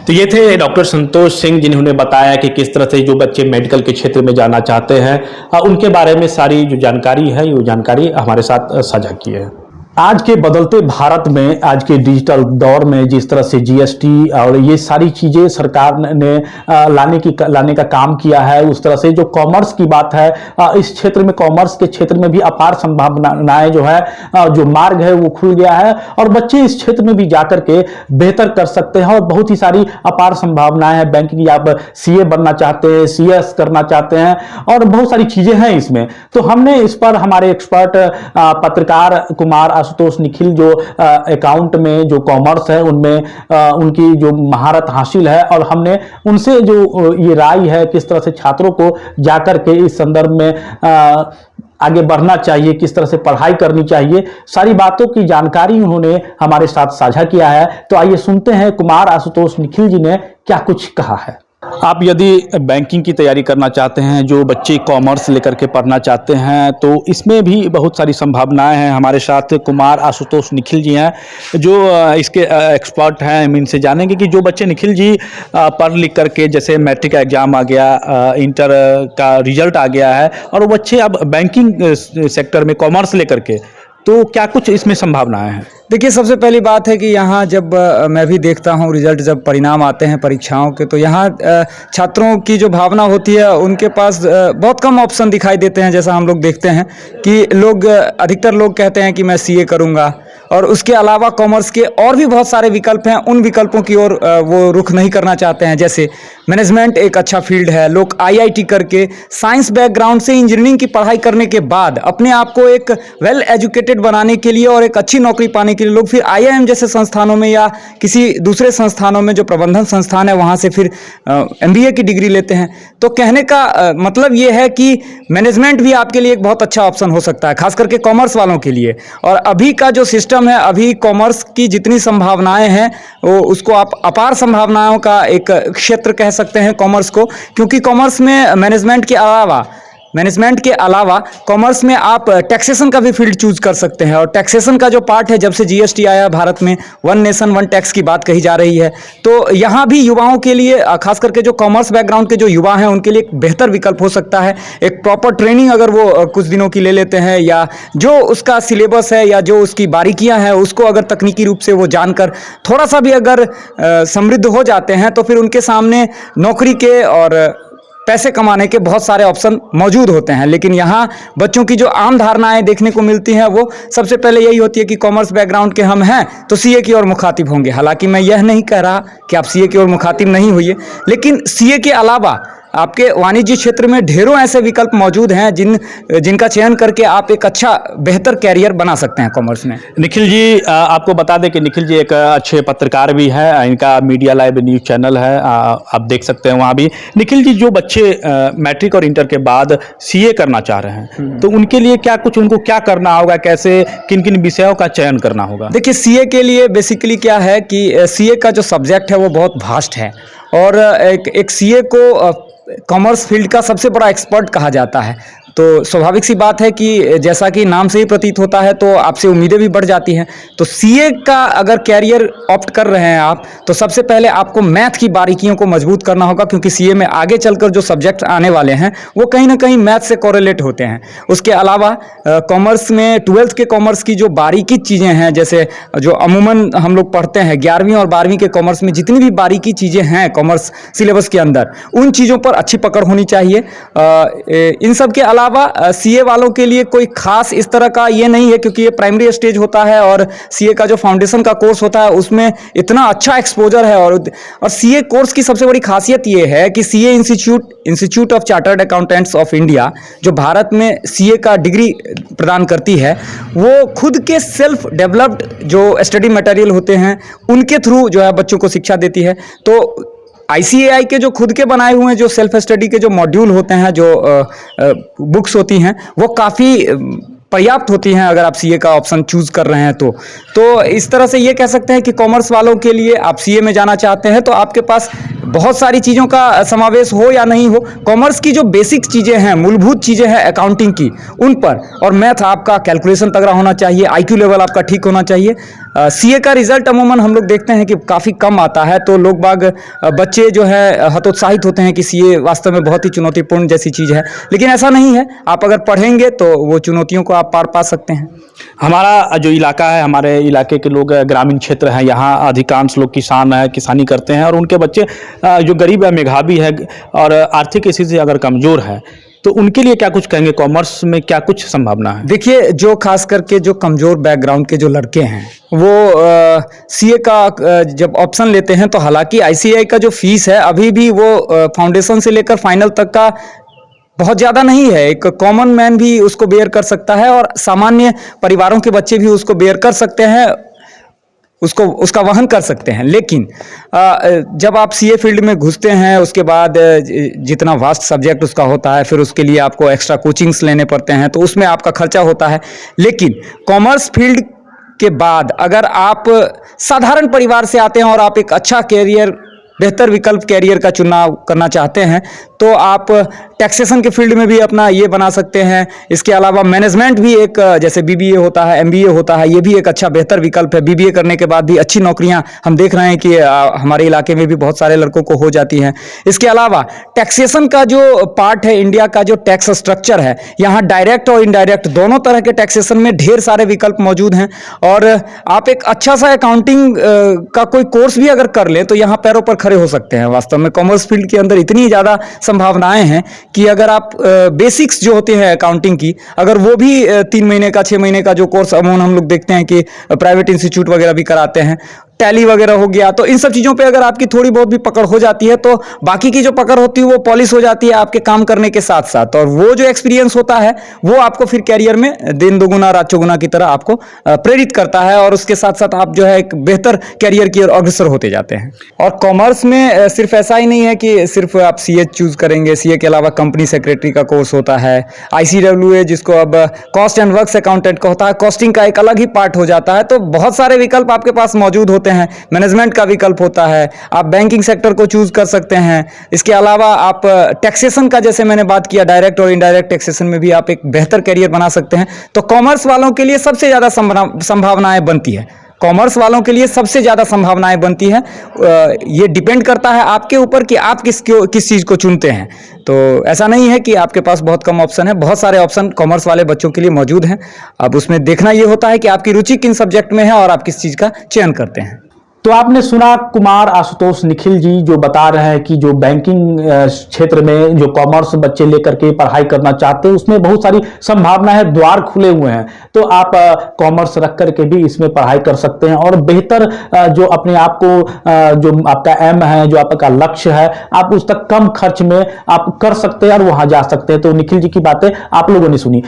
तो ये थे डॉक्टर संतोष सिंह, जिन्होंने बताया कि किस तरह से जो बच्चे मेडिकल के क्षेत्र में जाना चाहते हैं उनके बारे में सारी जो जानकारी है वो जानकारी हमारे साथ साझा की है। आज के बदलते भारत में, आज के डिजिटल दौर में जिस तरह से जीएसटी और ये सारी चीज़ें सरकार ने लाने का काम किया है, उस तरह से जो कॉमर्स की बात है, इस क्षेत्र में, कॉमर्स के क्षेत्र में भी अपार संभावनाएं जो है, जो मार्ग है वो खुल गया है और बच्चे इस क्षेत्र में भी जाकर के बेहतर कर सकते हैं और बहुत ही सारी अपार संभावनाएं हैं। बैंकिंग, आप सीए बनना चाहते हैं, सीएस करना चाहते हैं और बहुत सारी चीज़ें हैं इसमें। तो हमने इस पर हमारे एक्सपर्ट पत्रकार कुमार आशुतोष निखिल, जो अकाउंट में जो कॉमर्स है उनमें उनकी जो महारत हासिल है, और हमने उनसे जो ये राय है किस तरह से छात्रों को जाकर के इस संदर्भ में आगे बढ़ना चाहिए, किस तरह से पढ़ाई करनी चाहिए, सारी बातों की जानकारी उन्होंने हमारे साथ साझा किया है। तो आइए सुनते हैं कुमार आशुतोष निखिल जी ने क्या कुछ कहा है। आप यदि बैंकिंग की तैयारी करना चाहते हैं, जो बच्चे कॉमर्स लेकर के पढ़ना चाहते हैं, तो इसमें भी बहुत सारी संभावनाएं हैं। हमारे साथ कुमार आशुतोष निखिल जी हैं जो इसके एक्सपर्ट हैं। हम इनसे जानेंगे कि जो बच्चे, निखिल जी, पढ़ लिख करके, जैसे मैट्रिक का एग्ज़ाम आ गया, इंटर का रिजल्ट आ गया है और वो बच्चे अब बैंकिंग सेक्टर में कॉमर्स लेकर के, तो क्या कुछ इसमें संभावनाएं हैं? देखिए, सबसे पहली बात है कि यहाँ जब मैं भी देखता हूँ रिजल्ट, जब परिणाम आते हैं परीक्षाओं के, तो यहाँ छात्रों की जो भावना होती है उनके पास बहुत कम ऑप्शन दिखाई देते हैं। जैसा हम लोग देखते हैं कि अधिकतर लोग कहते हैं कि मैं सीए करूँगा, और उसके अलावा कॉमर्स के और भी बहुत सारे विकल्प हैं, उन विकल्पों की ओर वो रुख नहीं करना चाहते हैं। जैसे मैनेजमेंट एक अच्छा फील्ड है, लोग आईआईटी करके साइंस बैकग्राउंड से इंजीनियरिंग की पढ़ाई करने के बाद अपने आप को एक वेल एजुकेटेड बनाने के लिए और एक अच्छी नौकरी पाने के लिए लोग फिर आईआईएम जैसे संस्थानों में या किसी दूसरे संस्थानों में, जो प्रबंधन संस्थान है, वहाँ से फिर एमबीए की डिग्री लेते हैं। तो कहने का मतलब ये है कि मैनेजमेंट भी आपके लिए एक बहुत अच्छा ऑप्शन हो सकता है, खास करके कॉमर्स वालों के लिए। और अभी का जो सिस्टम है, अभी कॉमर्स की जितनी संभावनाएं हैं वो उसको आप अपार संभावनाओं का एक क्षेत्र कह सकते हैं कॉमर्स को, क्योंकि कॉमर्स में मैनेजमेंट के अलावा कॉमर्स में आप टैक्सेशन का भी फील्ड चूज कर सकते हैं। और टैक्सेशन का जो पार्ट है, जब से जीएसटी आया भारत में, 1 नेशन 1 टैक्स की बात कही जा रही है, तो यहाँ भी युवाओं के लिए, खास करके जो कॉमर्स बैकग्राउंड के जो युवा हैं, उनके लिए एक बेहतर विकल्प हो सकता है। एक प्रॉपर ट्रेनिंग अगर वो कुछ दिनों की ले लेते हैं, या जो उसका सिलेबस है या जो उसकी बारीकियाँ हैं उसको अगर तकनीकी रूप से वो जानकर थोड़ा सा भी अगर समृद्ध हो जाते हैं, तो फिर उनके सामने नौकरी के और पैसे कमाने के बहुत सारे ऑप्शन मौजूद होते हैं। लेकिन यहाँ बच्चों की जो आम धारणाएं देखने को मिलती हैं, वो सबसे पहले यही होती है कि कॉमर्स बैकग्राउंड के हम हैं तो सीए की ओर मुखातिब होंगे। हालांकि मैं यह नहीं कह रहा कि आप सीए की ओर मुखातिब नहीं होइए, लेकिन सीए के अलावा आपके वाणिज्य क्षेत्र में ढेरों ऐसे विकल्प मौजूद हैं जिनका चयन करके आप एक अच्छा बेहतर कैरियर बना सकते हैं कॉमर्स में। निखिल जी, आपको बता दें कि निखिल जी एक अच्छे पत्रकार भी हैं, इनका मीडिया लाइव न्यूज़ चैनल है, आप देख सकते हैं वहाँ भी। निखिल जी, जो बच्चे मैट्रिक और इंटर के बाद सीए करना चाह रहे हैं तो उनके लिए उनको क्या करना होगा, कैसे किन किन विषयों का चयन करना होगा? देखिए, सीए के लिए बेसिकली क्या है कि सीए का जो सब्जेक्ट है वो बहुत वास्ट है और एक सीए को कॉमर्स फील्ड का सबसे बड़ा एक्सपर्ट कहा जाता है। तो स्वाभाविक सी बात है कि जैसा कि नाम से ही प्रतीत होता है तो आपसे उम्मीदें भी बढ़ जाती हैं। तो सीए का अगर कैरियर ऑप्ट कर रहे हैं आप, तो सबसे पहले आपको मैथ की बारीकियों को मजबूत करना होगा, क्योंकि सीए में आगे चलकर जो सब्जेक्ट आने वाले हैं वो कहीं ना कहीं मैथ से कोरिलेट होते हैं। उसके अलावा कॉमर्स में 12th के कॉमर्स की जो बारीकी चीज़ें हैं, जैसे जो अमूमन हम लोग पढ़ते हैं 11वीं और 12वीं के कॉमर्स में जितनी भी बारीकी चीज़ें हैं कॉमर्स सिलेबस के अंदर, उन चीज़ों पर अच्छी पकड़ होनी चाहिए। इन सब के अलावा सीए वालों के लिए कोई खास इस तरह का ये नहीं है, क्योंकि ये प्राइमरी स्टेज होता है और सीए का जो फाउंडेशन का कोर्स होता है उसमें इतना अच्छा एक्सपोजर है। और सीए कोर्स की सबसे बड़ी खासियत ये है कि CA institute of chartered accountants of India, जो भारत में सीए का डिग्री प्रदान करती है, वो खुद के सेल्फ डेवलप्ड जो स्टडी मटेरियल होते हैं उनके थ्रू जो है बच्चों को शिक्षा देती है। तो आईसीएआई के जो खुद के बनाए हुए हैं जो सेल्फ स्टडी के जो मॉड्यूल होते हैं, जो बुक्स होती हैं, वो काफ़ी पर्याप्त होती हैं अगर आप सीए का ऑप्शन चूज कर रहे हैं तो इस तरह से ये कह सकते हैं कि कॉमर्स वालों के लिए आप सीए में जाना चाहते हैं तो आपके पास बहुत सारी चीज़ों का समावेश हो या नहीं हो, कॉमर्स की जो बेसिक चीज़ें हैं, मूलभूत चीज़ें हैं अकाउंटिंग की, उन पर, और मैथ आपका कैलकुलेशन तगड़ा होना चाहिए, आईक्यू लेवल आपका ठीक होना चाहिए। सीए का रिजल्ट अमूमन हम लोग देखते हैं कि काफ़ी कम आता है, तो लोग बच्चे जो है हतोत्साहित होते हैं कि सीए वास्तव में बहुत ही चुनौतीपूर्ण जैसी चीज़ है, लेकिन ऐसा नहीं है। आप अगर पढ़ेंगे तो वो चुनौतियों को आप पार पा सकते हैं। हमारा जो इलाका है, हमारे इलाके के लोग ग्रामीण क्षेत्र हैं, यहाँ अधिकांश लोग किसान हैं, किसानी करते हैं और उनके बच्चे जो गरीब है, मेधावी है और आर्थिक स्थिति से अगर कमज़ोर है, तो उनके लिए क्या कुछ कहेंगे? कॉमर्स में क्या कुछ संभावना है? देखिए, जो खास करके जो कमज़ोर बैकग्राउंड के जो लड़के हैं वो सीए का जब ऑप्शन लेते हैं तो हालांकि आईसीएआई का जो फीस है अभी भी वो फाउंडेशन से लेकर फाइनल तक का बहुत ज़्यादा नहीं है। एक कॉमन मैन भी उसको बेयर कर सकता है और सामान्य परिवारों के बच्चे भी उसको बेयर कर सकते हैं, उसका वहन कर सकते हैं। लेकिन जब आप सीए फील्ड में घुसते हैं उसके बाद जितना वास्ट सब्जेक्ट उसका होता है, फिर उसके लिए आपको एक्स्ट्रा कोचिंग्स लेने पड़ते हैं, तो उसमें आपका खर्चा होता है। लेकिन कॉमर्स फील्ड के बाद अगर आप साधारण परिवार से आते हैं और आप एक अच्छा कैरियर, बेहतर विकल्प कैरियर का चुनाव करना चाहते हैं, तो आप टैक्सेशन के फील्ड में भी अपना ये बना सकते हैं। इसके अलावा मैनेजमेंट भी एक, जैसे बीबीए होता है, एमबीए होता है, ये भी एक अच्छा बेहतर विकल्प है। बीबीए करने के बाद भी अच्छी नौकरियां हम देख रहे हैं कि हमारे इलाके में भी बहुत सारे लड़कों को हो जाती हैं। इसके अलावा टैक्सेशन का जो पार्ट है, इंडिया का जो टैक्स स्ट्रक्चर है, यहाँ डायरेक्ट और इनडायरेक्ट दोनों तरह के टैक्सेशन में ढेर सारे विकल्प मौजूद हैं। और आप एक अच्छा सा अकाउंटिंग का कोई कोर्स भी अगर कर लें तो यहाँ पैरों पर खड़े हो सकते हैं। वास्तव में कॉमर्स फील्ड के अंदर इतनी ज़्यादा संभावनाएं हैं कि अगर आप बेसिक्स जो होते हैं अकाउंटिंग की, अगर वो भी 3 महीने का 6 महीने का जो कोर्स अमूमन हम लोग देखते हैं कि प्राइवेट इंस्टीट्यूट वगैरह भी कराते हैं, टैली वगैरह हो गया, तो इन सब चीज़ों पे अगर आपकी थोड़ी बहुत भी पकड़ हो जाती है तो बाकी की जो पकड़ होती है वो पॉलिश हो जाती है आपके काम करने के साथ साथ, और वो जो एक्सपीरियंस होता है वो आपको फिर कैरियर में दिन दुगुना रात चौगुना की तरह आपको प्रेरित करता है, और उसके साथ साथ आप जो है एक बेहतर कैरियर की ओर अग्रसर होते जाते हैं। और कॉमर्स में सिर्फ ऐसा ही नहीं है कि सिर्फ आप सीए चूज करेंगे, सीए के अलावा कंपनी सेक्रेटरी का कोर्स होता है, ICWA जिसको अब कॉस्ट एंड वर्क्स अकाउंटेंट का होता है, कॉस्टिंग का एक अलग ही पार्ट हो जाता है। तो बहुत सारे विकल्प आपके पास मौजूद होते हैं। मैनेजमेंट का विकल्प होता है, आप बैंकिंग सेक्टर को चूज कर सकते हैं। इसके अलावा आप टैक्सेशन का, जैसे मैंने बात किया, डायरेक्ट और इनडायरेक्ट टैक्सेशन में भी आप एक बेहतर कैरियर बना सकते हैं। तो कॉमर्स वालों के लिए सबसे ज़्यादा संभावनाएं बनती है, कॉमर्स वालों के लिए सबसे ज़्यादा संभावनाएं बनती है। ये डिपेंड करता है आपके ऊपर कि आप किस चीज़ को चुनते हैं। तो ऐसा नहीं है कि आपके पास बहुत कम ऑप्शन है, बहुत सारे ऑप्शन कॉमर्स वाले बच्चों के लिए मौजूद हैं। अब उसमें देखना ये होता है कि आपकी रुचि किन सब्जेक्ट में है और आप किस चीज़ का चयन करते हैं। तो आपने सुना कुमार आशुतोष निखिल जी जो बता रहे हैं कि जो बैंकिंग क्षेत्र में जो कॉमर्स बच्चे लेकर के पढ़ाई करना चाहते हैं उसमें बहुत सारी संभावना है, द्वार खुले हुए हैं। तो आप कॉमर्स रख करके भी इसमें पढ़ाई कर सकते हैं और बेहतर जो अपने आप को जो आपका एम है, जो आपका लक्ष्य है, आप उस तक कम खर्च में आप कर सकते हैं और वहां जा सकते हैं। तो निखिल जी की बातें आप लोगों ने सुनी।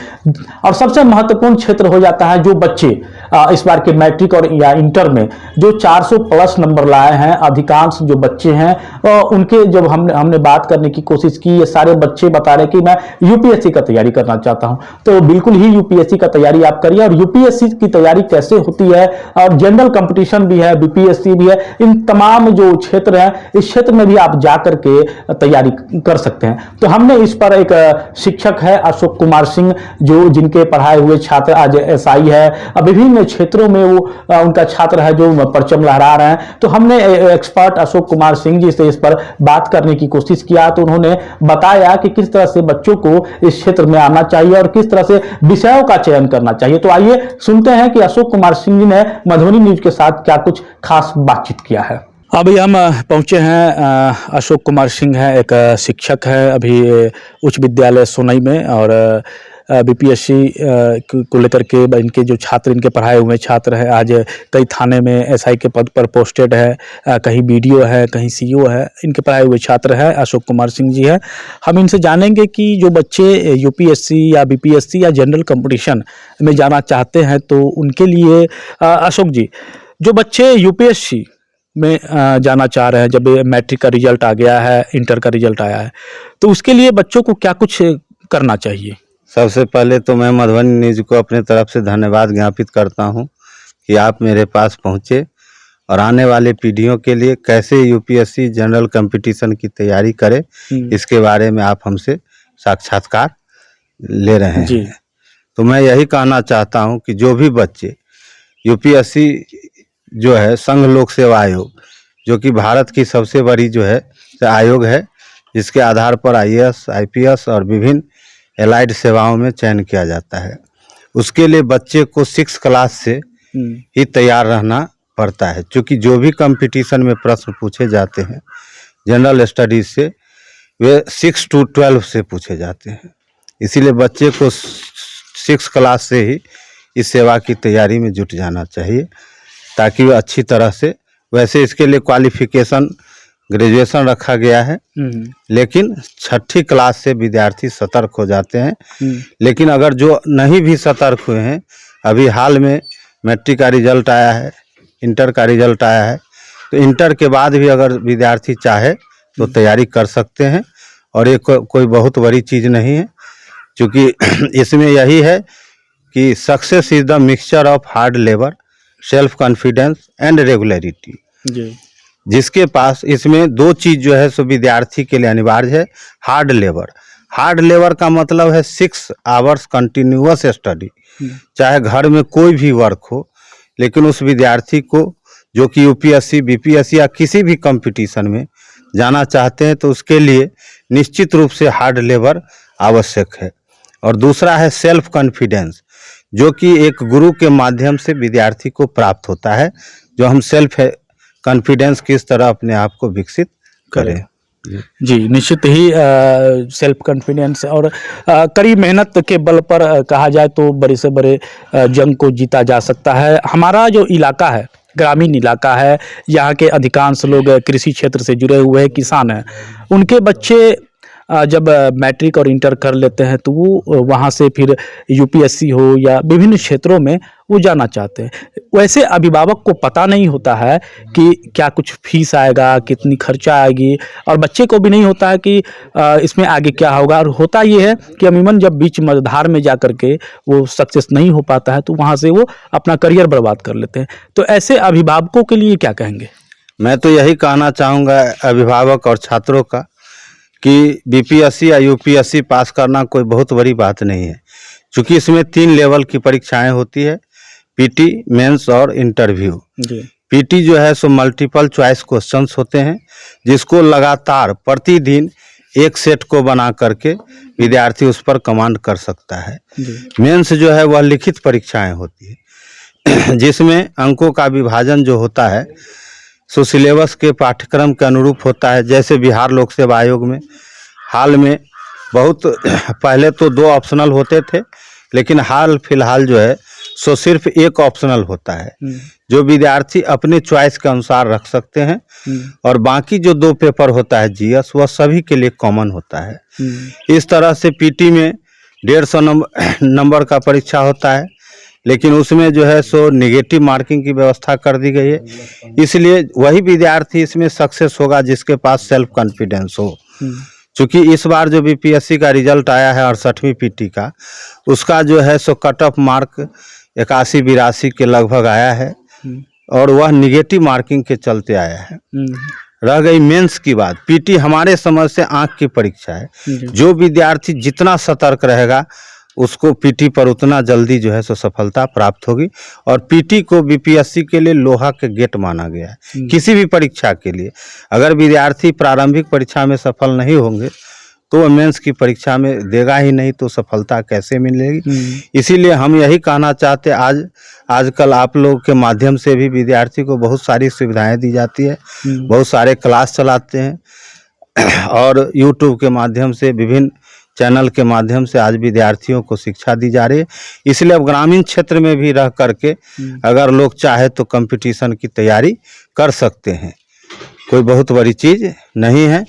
और सबसे महत्वपूर्ण क्षेत्र हो जाता है जो बच्चे इस बार के मैट्रिक और या इंटर में जो 400 प्लस नंबर लाए हैं, अधिकांश जो बच्चे हैं उनके जब हमने बात करने की कोशिश की, ये सारे बच्चे बता रहे कि मैं यूपीएससी का तैयारी करना चाहता हूं। तो बिल्कुल ही यूपीएससी का तैयारी आप करिए। और यूपीएससी की तैयारी कैसे होती है, और जनरल कंपटीशन भी है, बीपीएससी भी है, इन तमाम जो क्षेत्र है इस क्षेत्र में भी आप जाकर के तैयारी कर सकते हैं। तो हमने इस पर एक शिक्षक है अशोक कुमार सिंह, जो जिनके पढ़ाए हुए छात्र आज एसआई है, विभिन्न क्षेत्रों में वो उनका छात्र है जो परचम लहरा रहे हैं। तो हमने एक्सपर्ट अशोक कुमार सिंह जी से इस पर बात करने की कोशिश किया। तो उन्होंने बताया कि किस तरह से बच्चों को इस क्षेत्र में आना चाहिए और किस तरह से विषयों का चयन करना चाहिए। तो आइए सुनते हैं कि अशोक कुमार सिंह जी ने मधुबनी न्यूज के साथ क्या कुछ खास बातचीत किया है। अभी हम पहुंचे हैं, अशोक कुमार सिंह है, एक शिक्षक है अभी उच्च विद्यालय सोनई में, और बीपीएससी को लेकर के इनके जो छात्र, इनके पढ़ाए हुए छात्र हैं, आज कई थाने में एसआई के पद पर पोस्टेड है, कहीं बीडीओ है, कहीं सीईओ है, इनके पढ़ाए हुए छात्र है अशोक कुमार सिंह जी है। हम इनसे जानेंगे कि जो बच्चे यूपीएससी या बीपीएससी या जनरल कंपटीशन में जाना चाहते हैं तो उनके लिए अशोक जी, जो बच्चे यूपीएससी में जाना चाह रहे हैं, जब मैट्रिक का रिजल्ट आ गया है, इंटर का रिजल्ट आया है, तो उसके लिए बच्चों को क्या कुछ करना चाहिए? सबसे पहले तो मैं मधुबनी न्यूज़ को अपने तरफ से धन्यवाद ज्ञापित करता हूं कि आप मेरे पास पहुंचे और आने वाले पीढ़ियों के लिए कैसे यूपीएससी जनरल कंपटीशन की तैयारी करें, इसके बारे में आप हमसे साक्षात्कार ले रहे जी। हैं। तो मैं यही कहना चाहता हूं कि जो भी बच्चे यूपीएससी जो है संघ लोक सेवा आयोग, जो कि भारत की सबसे बड़ी जो है आयोग है, जिसके आधार पर आईएएस, आईपीएस और विभिन्न एलाइड सेवाओं में चयन किया जाता है, उसके लिए बच्चे को 6 क्लास से ही तैयार रहना पड़ता है। क्योंकि जो भी कंपटीशन में प्रश्न पूछे जाते हैं जनरल स्टडीज से, वे 6 to 12 से पूछे जाते हैं। इसीलिए बच्चे को 6 क्लास से ही इस सेवा की तैयारी में जुट जाना चाहिए, ताकि वह अच्छी तरह से, वैसे इसके लिए क्वालिफिकेशन ग्रेजुएशन रखा गया है, लेकिन 6ठी क्लास से विद्यार्थी सतर्क हो जाते हैं। लेकिन अगर जो नहीं भी सतर्क हुए हैं, अभी हाल में मैट्रिक का रिजल्ट आया है, इंटर का रिजल्ट आया है, तो इंटर के बाद भी अगर विद्यार्थी चाहे तो तैयारी कर सकते हैं। और ये कोई बहुत बड़ी चीज़ नहीं है, क्योंकि इसमें यही है कि success is the mixture of hard labour, self confidence and regularity. जिसके पास इसमें 2 चीज़ जो है सो विद्यार्थी के लिए अनिवार्य है। हार्ड लेबर, हार्ड लेबर का मतलब है 6 आवर्स कंटिन्यूअस स्टडी। चाहे घर में कोई भी वर्क हो, लेकिन उस विद्यार्थी को जो कि यूपीएससी, बीपीएससी या किसी भी कंपटीशन में जाना चाहते हैं, तो उसके लिए निश्चित रूप से हार्ड लेबर आवश्यक है। और दूसरा है सेल्फ कॉन्फिडेंस, जो कि एक गुरु के माध्यम से विद्यार्थी को प्राप्त होता है, जो हम सेल्फ कॉन्फिडेंस किस तरह अपने आप को विकसित करें। जी, निश्चित ही सेल्फ कॉन्फिडेंस और कड़ी मेहनत के बल पर कहा जाए तो बड़े से बड़े जंग को जीता जा सकता है। हमारा जो इलाका है ग्रामीण इलाका है, यहाँ के अधिकांश लोग कृषि क्षेत्र से जुड़े हुए हैं, किसान हैं। उनके बच्चे जब मैट्रिक और इंटर कर लेते हैं तो वो वहाँ से फिर यूपीएससी हो या विभिन्न क्षेत्रों में वो जाना चाहते हैं। वैसे अभिभावक को पता नहीं होता है कि क्या कुछ फीस आएगा, कितनी खर्चा आएगी, और बच्चे को भी नहीं होता है कि इसमें आगे क्या होगा। और होता ये है कि अमूमन जब बीच मझधार में जा कर के वो सक्सेस नहीं हो पाता है तो वहाँ से वो अपना करियर बर्बाद कर लेते हैं। तो ऐसे अभिभावकों के लिए क्या कहेंगे? मैं तो यही कहना चाहूँगा अभिभावक और छात्रों का कि बीपीएससी या यूपीएससी पास करना कोई बहुत बड़ी बात नहीं है, क्योंकि इसमें 3 लेवल की परीक्षाएं होती है, पीटी, मेंस और इंटरव्यू। पीटी जो है सो मल्टीपल चॉइस क्वेश्चंस होते हैं, जिसको लगातार प्रतिदिन एक सेट को बना करके विद्यार्थी उस पर कमांड कर सकता है। मेंस जो है वह लिखित परीक्षाएं होती है, जिसमें अंकों का विभाजन जो होता है सो सिलेबस के पाठ्यक्रम के अनुरूप होता है। जैसे बिहार लोक सेवा आयोग में हाल में बहुत पहले तो 2 ऑप्शनल होते थे, लेकिन हाल फिलहाल जो है सो सिर्फ एक ऑप्शनल होता है, जो विद्यार्थी अपने चॉइस के अनुसार रख सकते हैं। और बाकी जो 2 पेपर होता है जीएस, वह सभी के लिए कॉमन होता है। इस तरह से पीटी में 150 नंबर का परीक्षा होता है, लेकिन उसमें जो है सो नेगेटिव मार्किंग की व्यवस्था कर दी गई है। इसलिए वही विद्यार्थी इसमें सक्सेस होगा जिसके पास सेल्फ कॉन्फिडेंस हो। चूँकि इस बार जो बीपीएससी का रिजल्ट आया है 68वीं पीटी का, उसका जो है सो कट ऑफ मार्क 81-82 के लगभग आया है, और वह निगेटिव मार्किंग के चलते आया है। रह गई मेंस की बात। पीटी हमारे समझ से आंख की परीक्षा है। जो विद्यार्थी जितना सतर्क रहेगा उसको पीटी पर उतना जल्दी जो है सो सफलता प्राप्त होगी। और पीटी को बीपीएससी के लिए लोहा के गेट माना गया है। किसी भी परीक्षा के लिए अगर विद्यार्थी प्रारंभिक परीक्षा में सफल नहीं होंगे तो वह मेंस की परीक्षा में देगा ही नहीं, तो सफलता कैसे मिलेगी। इसीलिए हम यही कहना चाहते, आजकल आप लोग के माध्यम से भी विद्यार्थी को बहुत सारी सुविधाएं दी जाती है, बहुत सारे क्लास चलाते हैं, और यूट्यूब के माध्यम से विभिन्न चैनल के माध्यम से आज विद्यार्थियों को शिक्षा दी जा रही है। इसलिए अब ग्रामीण क्षेत्र में भी रह करके अगर लोग चाहे तो कंपटीशन की तैयारी कर सकते हैं। कोई बहुत बड़ी चीज़ नहीं है,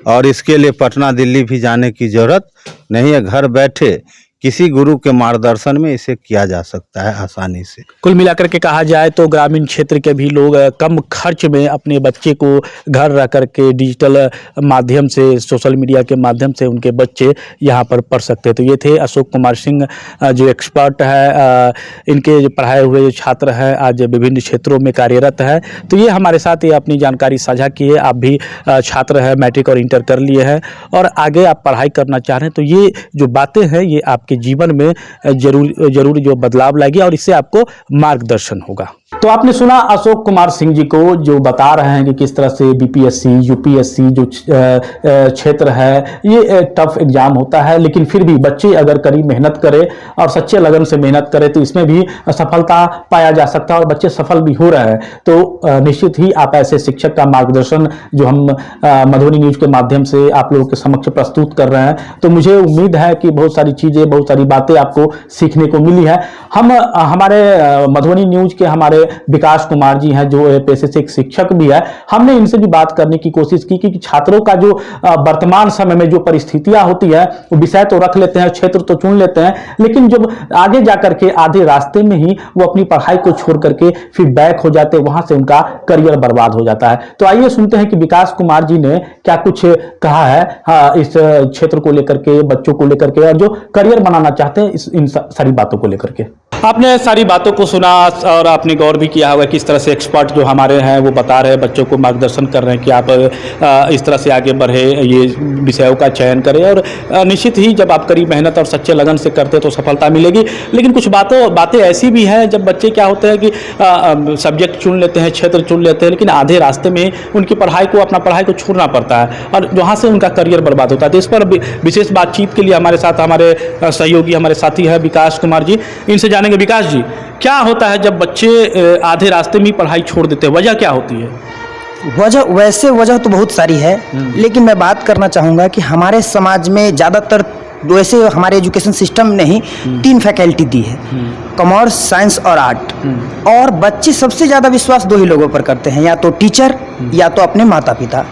और इसके लिए पटना दिल्ली भी जाने की ज़रूरत नहीं है। घर बैठे किसी गुरु के मार्गदर्शन में इसे किया जा सकता है आसानी से। कुल मिलाकर के कहा जाए तो ग्रामीण क्षेत्र के भी लोग कम खर्च में अपने बच्चे को घर रह करके डिजिटल माध्यम से, सोशल मीडिया के माध्यम से उनके बच्चे यहाँ पर पढ़ सकते हैं। तो ये थे अशोक कुमार सिंह, जो एक्सपर्ट है, इनके जो पढ़ाए हुए छात्र हैं आज विभिन्न क्षेत्रों में कार्यरत है। तो ये हमारे साथ ये अपनी जानकारी साझा की है। आप भी छात्र हैं, मैट्रिक और इंटर कर लिए हैं और आगे आप पढ़ाई करना चाह रहे हैं, तो ये जो बातें हैं ये आपके जीवन में जरूर जो बदलाव लाएगी और इससे आपको मार्गदर्शन होगा। तो आपने सुना अशोक कुमार सिंह जी को, जो बता रहे हैं कि किस तरह से बीपीएससी, यूपीएससी जो क्षेत्र है ये टफ एग्जाम होता है, लेकिन फिर भी बच्चे अगर कड़ी मेहनत करें और सच्चे लगन से मेहनत करें तो इसमें भी सफलता पाया जा सकता है और बच्चे सफल भी हो रहे हैं। तो निश्चित ही आप ऐसे शिक्षक का मार्गदर्शन जो हम मधुबनी न्यूज के माध्यम से आप लोगों के समक्ष प्रस्तुत कर रहे हैं, तो मुझे उम्मीद है कि बहुत सारी चीज़ें, बहुत सारी बातें आपको सीखने को मिली है। हम हमारे मधुबनी न्यूज के हमारे विकास कुमार जी हैं, जो पेशे से एक शिक्षक भी है, हमने इनसे भी बात करने की कोशिश की कि छात्रों का जो वर्तमान समय में जो परिस्थितियां होती है, वो विषय तो रख लेते हैं, क्षेत्र तो चुन लेते हैं, लेकिन जब आगे जाकर के आधे रास्ते में ही वो अपनी पढ़ाई को छोड़ करके फिर बैक हो जाते हैं, वहां से उनका करियर बर्बाद हो जाता है। तो आइए सुनते हैं कि विकास कुमार जी ने क्या कुछ कहा है इस क्षेत्र को लेकर के, बच्चों को लेकर के, और जो करियर बनाना चाहते हैं इन सारी बातों को लेकर के। आपने सारी बातों को सुना और आपने गौर भी किया होगा किस तरह से एक्सपर्ट जो हमारे हैं वो बता रहे हैं, बच्चों को मार्गदर्शन कर रहे हैं कि आप इस तरह से आगे बढ़े, ये विषयों का चयन करें, और निश्चित ही जब आप कड़ी मेहनत और सच्चे लगन से करते तो सफलता मिलेगी। लेकिन कुछ बातें ऐसी भी हैं जब बच्चे क्या होते हैं कि सब्जेक्ट चुन लेते हैं, क्षेत्र चुन लेते हैं, लेकिन आधे रास्ते में उनकी अपना पढ़ाई को छोड़ना पड़ता है और वहाँ से उनका करियर बर्बाद होता है। तो इस पर विशेष बातचीत के लिए हमारे साथ हमारे सहयोगी, हमारे साथी हैं विकास कुमार जी। इनसे जानेंगे, विकास जी, क्या होता है जब बच्चे आधे रास्ते में पढ़ाई छोड़ देते हैं, वजह क्या होती है? वजह तो बहुत सारी है, लेकिन मैं बात करना चाहूँगा कि हमारे समाज में ज़्यादातर वैसे हमारे एजुकेशन सिस्टम ने ही 3 फैकल्टी दी है, कॉमर्स, साइंस और आर्ट, और बच्चे सबसे ज़्यादा विश्वास 2 ही लोगों पर करते हैं, या तो टीचर या तो अपने माता पिता।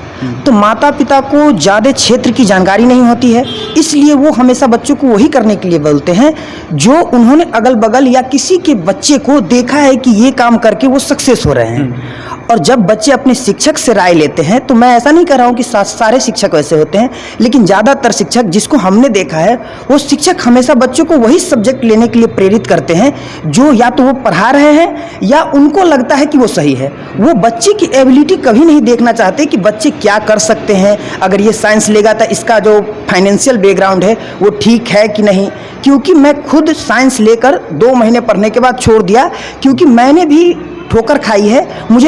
तो माता पिता को ज़्यादा क्षेत्र की जानकारी नहीं होती है, इसलिए वो हमेशा बच्चों को वही करने के लिए बोलते हैं जो उन्होंने अगल बगल या किसी के बच्चे को देखा है कि ये काम करके वो सक्सेस हो रहे हैं। और जब बच्चे अपने शिक्षक से राय लेते हैं, तो मैं ऐसा नहीं कह रहा हूँ कि सारे शिक्षक वैसे होते हैं, लेकिन ज़्यादातर शिक्षक जिसको हमने देखा है, वो शिक्षक हमेशा बच्चों को वही सब्जेक्ट लेने के लिए प्रेरित करते हैं जो या तो वो पढ़ा रहे हैं या उनको लगता है कि वो सही है। वो बच्चे की एबिलिटी कभी नहीं देखना चाहते कि बच्चे क्या कर सकते हैं, अगर ये साइंस लेगा तो इसका जो फाइनेंशियल बैकग्राउंड है वो ठीक है कि नहीं। क्योंकि मैं खुद साइंस लेकर 2 महीने पढ़ने के बाद छोड़ दिया, क्योंकि मैंने भी ठोकर खाई है।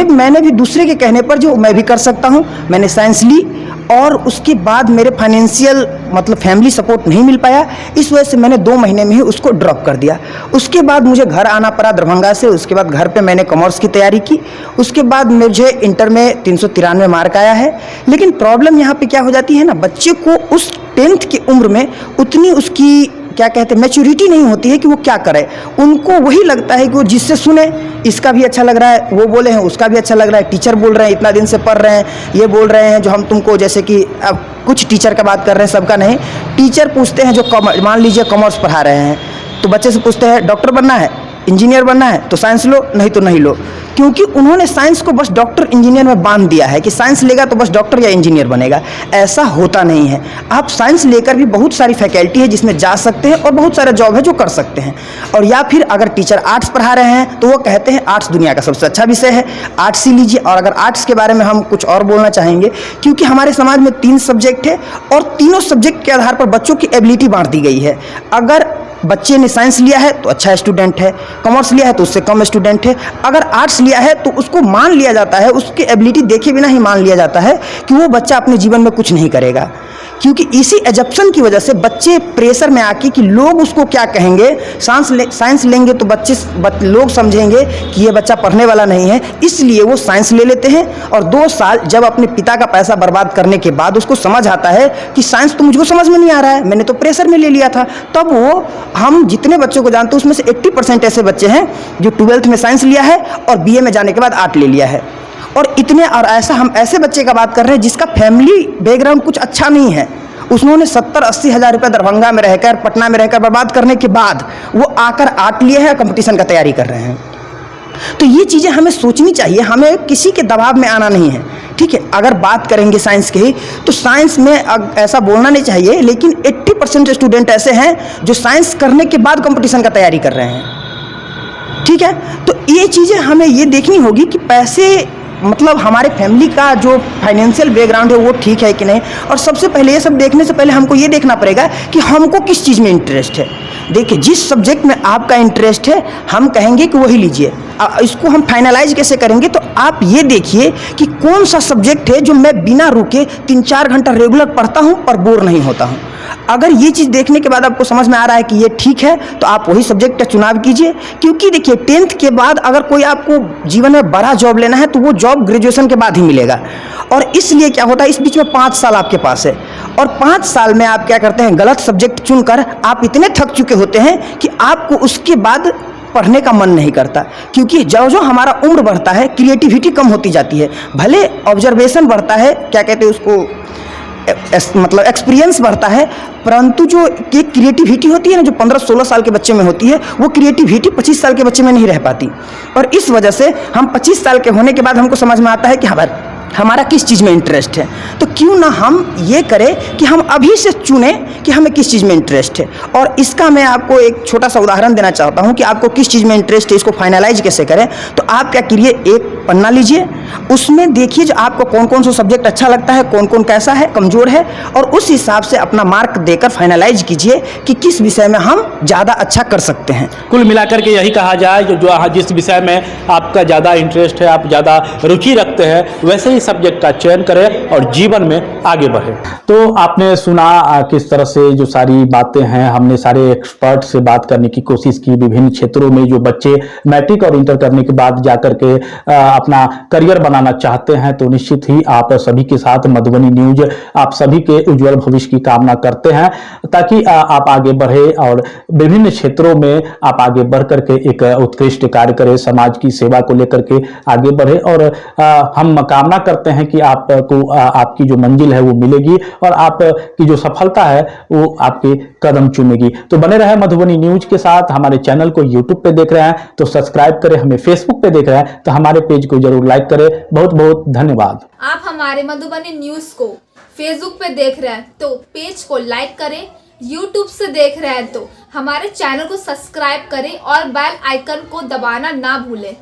मैंने भी दूसरे के कहने पर जो मैं भी कर सकता हूँ, मैंने साइंस ली और उसके बाद मेरे फाइनेंशियल मतलब फैमिली सपोर्ट नहीं मिल पाया, इस वजह से मैंने 2 महीने में ही उसको ड्रॉप कर दिया। उसके बाद मुझे घर आना पड़ा दरभंगा से। उसके बाद घर पे मैंने कॉमर्स की तैयारी की। उसके बाद मुझे इंटर में 393 मार्क आया है। लेकिन प्रॉब्लम यहाँ पे क्या हो जाती है ना, बच्चे को उस 10th की उम्र में उतनी उसकी क्या कहते हैं मैच्योरिटी नहीं होती है कि वो क्या करे। उनको वही लगता है कि वो जिससे सुने, इसका भी अच्छा लग रहा है, वो बोले हैं उसका भी अच्छा लग रहा है, टीचर बोल रहे हैं इतना दिन से पढ़ रहे हैं, ये बोल रहे हैं जो हम तुमको, जैसे कि अब कुछ टीचर का बात कर रहे हैं, सबका नहीं। टीचर पूछते हैं जो मान लीजिए कॉमर्स पढ़ा रहे हैं, तो बच्चे से पूछते हैं डॉक्टर बनना है, इंजीनियर बनना है तो साइंस लो, नहीं तो नहीं लो। क्योंकि उन्होंने साइंस को बस डॉक्टर इंजीनियर में बांध दिया है कि साइंस लेगा तो बस डॉक्टर या इंजीनियर बनेगा। ऐसा होता नहीं है। आप साइंस लेकर भी बहुत सारी फैकल्टी है जिसमें जा सकते हैं और बहुत सारे जॉब है जो कर सकते हैं। और या फिर अगर टीचर आर्ट्स पढ़ा रहे हैं तो वो कहते हैं आर्ट्स दुनिया का सबसे अच्छा विषय है, आर्ट्स ही लीजिए। और अगर आर्ट्स के बारे में हम कुछ और बोलना चाहेंगे, क्योंकि हमारे समाज में 3 सब्जेक्ट है और तीनों सब्जेक्ट के आधार पर बच्चों की एबिलिटी बांट दी गई है। अगर बच्चे ने साइंस लिया है तो अच्छा स्टूडेंट है, कॉमर्स लिया है तो उससे कम स्टूडेंट है, अगर आर्ट्स लिया है तो उसको मान लिया जाता है, उसकी एबिलिटी देखे बिना ही मान लिया जाता है कि वो बच्चा अपने जीवन में कुछ नहीं करेगा। क्योंकि इसी एजप्शन की वजह से बच्चे प्रेशर में आके कि लोग उसको क्या कहेंगे, साइंस लेंगे तो लोग समझेंगे कि ये बच्चा पढ़ने वाला नहीं है, इसलिए वो साइंस ले लेते हैं। और 2 साल जब अपने पिता का पैसा बर्बाद करने के बाद उसको समझ आता है कि साइंस तो मुझको समझ में नहीं आ रहा है, मैंने तो प्रेशर में ले लिया था, तब वो, हम जितने बच्चों को जानते हैं उसमें से 80% ऐसे बच्चे हैं जो 12th में साइंस लिया है और BA में जाने के बाद आर्ट ले लिया है। और हम ऐसे बच्चे का बात कर रहे हैं जिसका फैमिली बैकग्राउंड कुछ अच्छा नहीं है। उन्होंने 70-80 हज़ार रुपये दरभंगा में रहकर, पटना में रहकर बर्बाद करने के बाद वो आकर आर्ट लिए हैं, कंपटीशन का तैयारी कर रहे हैं। तो ये चीज़ें हमें सोचनी चाहिए, हमें किसी के दबाव में आना नहीं है। ठीक है, अगर बात करेंगे साइंस की तो साइंस में ऐसा बोलना नहीं चाहिए, लेकिन 80% स्टूडेंट ऐसे हैं जो साइंस करने के बाद कंपटीशन का तैयारी कर रहे हैं। ठीक है, तो ये चीज़ें हमें ये देखनी होगी कि पैसे मतलब हमारे फैमिली का जो फाइनेंशियल बैकग्राउंड है वो ठीक है कि नहीं। और सबसे पहले ये सब देखने से पहले हमको ये देखना पड़ेगा कि हमको किस चीज़ में इंटरेस्ट है। देखिए, जिस सब्जेक्ट में आपका इंटरेस्ट है हम कहेंगे कि वही लीजिए। इसको हम फाइनलाइज कैसे करेंगे, तो आप ये देखिए कि कौन सा सब्जेक्ट है जो मैं बिना रुके 3-4 घंटा रेगुलर पढ़ता हूँ और बोर नहीं होता हूँ। अगर ये चीज़ देखने के बाद आपको समझ में आ रहा है कि ये ठीक है तो आप वही सब्जेक्ट का चुनाव कीजिए। क्योंकि देखिए, 10th के बाद अगर कोई आपको जीवन में बड़ा जॉब लेना है तो वो जॉब ग्रेजुएशन के बाद ही मिलेगा। और इसलिए क्या होता है, इस बीच में 5 साल आपके पास है और 5 साल में आप क्या करते हैं, गलत सब्जेक्ट चुनकर आप इतने थक चुके होते हैं कि आपको उसके बाद पढ़ने का मन नहीं करता। क्योंकि जो हमारा उम्र बढ़ता है क्रिएटिविटी कम होती जाती है। भले ऑब्जर्वेशन बढ़ता है, क्या कहते हैं उसको, मतलब एक्सपीरियंस बढ़ता है, परंतु जो एक क्रिएटिविटी होती है ना, जो 15-16 साल के बच्चे में होती है, वो क्रिएटिविटी 25 साल के बच्चे में नहीं रह पाती। और इस वजह से हम 25 साल के होने के बाद हमको समझ में आता है कि हमारा किस चीज़ में इंटरेस्ट है। तो क्यों ना हम ये करें कि हम अभी से चुने कि हमें किस चीज़ में इंटरेस्ट है। और इसका मैं आपको एक छोटा सा उदाहरण देना चाहता हूँ कि आपको किस चीज़ में इंटरेस्ट है, इसको फाइनलाइज कैसे करें। तो आप क्या करिए, एक पन्ना लीजिए, उसमें देखिए जो आपको कौन कौन सा सब्जेक्ट अच्छा लगता है, कौन कौन कैसा है, कमज़ोर है, और उस हिसाब से अपना मार्क देकर फाइनलाइज कीजिए कि किस विषय में हम ज़्यादा अच्छा कर सकते हैं। कुल मिलाकर के यही कहा जाए जो जिस विषय में आपका ज़्यादा इंटरेस्ट है, आप ज़्यादा रुचि रखते हैं, वैसे ही सब्जेक्ट का चयन करें और जीवन में आगे बढ़े। तो आपने सुना किस तरह से जो सारी बातें हैं, हमने सारे एक्सपर्ट से बात करने की कोशिश की। विभिन्न क्षेत्रों में जो बच्चे मैट्रिक और इंटर करने के बाद जाकर के अपना करियर बनाना चाहते हैं, तो निश्चित ही आप सभी के साथ मधुबनी न्यूज आप सभी के उज्जवल भविष्य की कामना करते हैं, ताकि आप आगे बढ़े और विभिन्न क्षेत्रों में आप आगे बढ़ करके एक उत्कृष्ट कार्य करें, समाज की सेवा को लेकर के आगे बढ़े। और हम कामना करते हैं कि आपको आपकी जो मंजिल है वो मिलेगी और आपकी जो सफलता है वो आपके कदम चूमेगी। तो बने रहे मधुबनी न्यूज के साथ। हमारे चैनल को यूट्यूब पे देख रहे हैं तो सब्सक्राइब करें, हमें फेसबुक पे देख रहे हैं तो हमारे पेज को जरूर लाइक करें। बहुत बहुत धन्यवाद। आप हमारे मधुबनी न्यूज को फेसबुक पे देख रहे हैं तो पेज को लाइक करें, यूट्यूब से देख रहे हैं तो हमारे चैनल को सब्सक्राइब करें और बेल आइकन को दबाना ना भूलें।